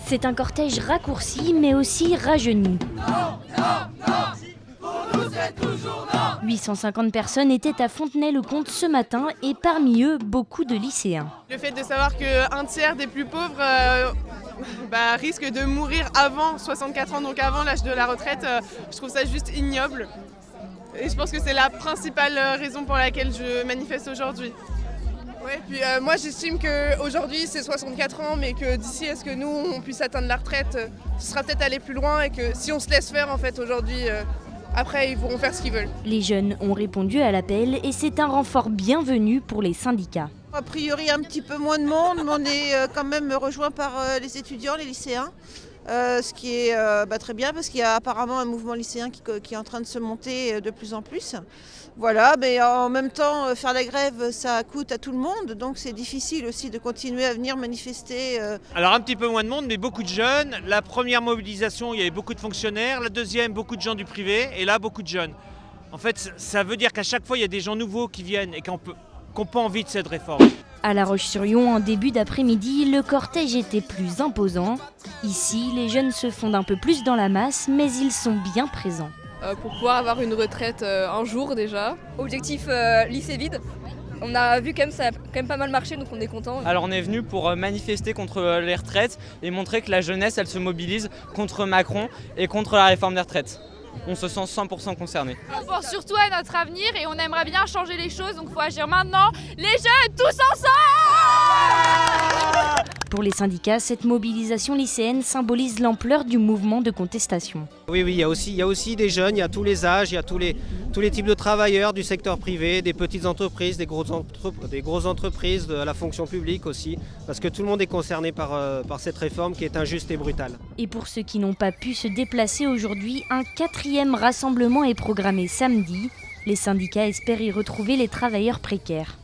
C'est un cortège raccourci mais aussi rajeuni. 850 personnes étaient à Fontenay-le-Comte ce matin et parmi eux, beaucoup de lycéens. Le fait de savoir qu'un tiers des plus pauvres risque de mourir avant 64 ans, donc avant l'âge de la retraite, je trouve ça juste ignoble. Et je pense que c'est la principale raison pour laquelle je manifeste aujourd'hui. Ouais, puis moi j'estime qu'aujourd'hui c'est 64 ans, mais que d'ici à ce que nous on puisse atteindre la retraite, ce sera peut-être aller plus loin et que si on se laisse faire en fait aujourd'hui, après ils pourront faire ce qu'ils veulent. Les jeunes ont répondu à l'appel et c'est un renfort bienvenu pour les syndicats. A priori un petit peu moins de monde, mais on est quand même rejoint par les étudiants, les lycéens. Ce qui est très bien parce qu'il y a apparemment un mouvement lycéen qui est en train de se monter de plus en plus. Voilà, mais en même temps, faire la grève, ça coûte à tout le monde, donc c'est difficile aussi de continuer à venir manifester. Alors un petit peu moins de monde, mais beaucoup de jeunes. La première mobilisation, il y avait beaucoup de fonctionnaires. La deuxième, beaucoup de gens du privé. Et là, beaucoup de jeunes. En fait, ça veut dire qu'à chaque fois, il y a des gens nouveaux qui viennent et qui n'ont pas envie de cette réforme. À La Roche-sur-Yon, en début d'après-midi, le cortège était plus imposant. Ici, les jeunes se fondent un peu plus dans la masse, mais ils sont bien présents. Pour pouvoir avoir une retraite un jour déjà. Objectif lycée vide. On a vu que ça a quand même pas mal marché, donc on est content. Alors on est venu pour manifester contre les retraites et montrer que la jeunesse, elle se mobilise contre Macron et contre la réforme des retraites. On se sent 100% concerné. On pense surtout à notre avenir et on aimerait bien changer les choses, donc il faut agir maintenant. Les jeunes, tous ensemble! Pour les syndicats, cette mobilisation lycéenne symbolise l'ampleur du mouvement de contestation. Oui, il y a aussi des jeunes, il y a tous les âges, il y a tous les types de travailleurs du secteur privé, des petites entreprises, des grosses entreprises, de la fonction publique aussi, parce que tout le monde est concerné par cette réforme qui est injuste et brutale. Et pour ceux qui n'ont pas pu se déplacer aujourd'hui, un 4e rassemblement est programmé samedi. Les syndicats espèrent y retrouver les travailleurs précaires.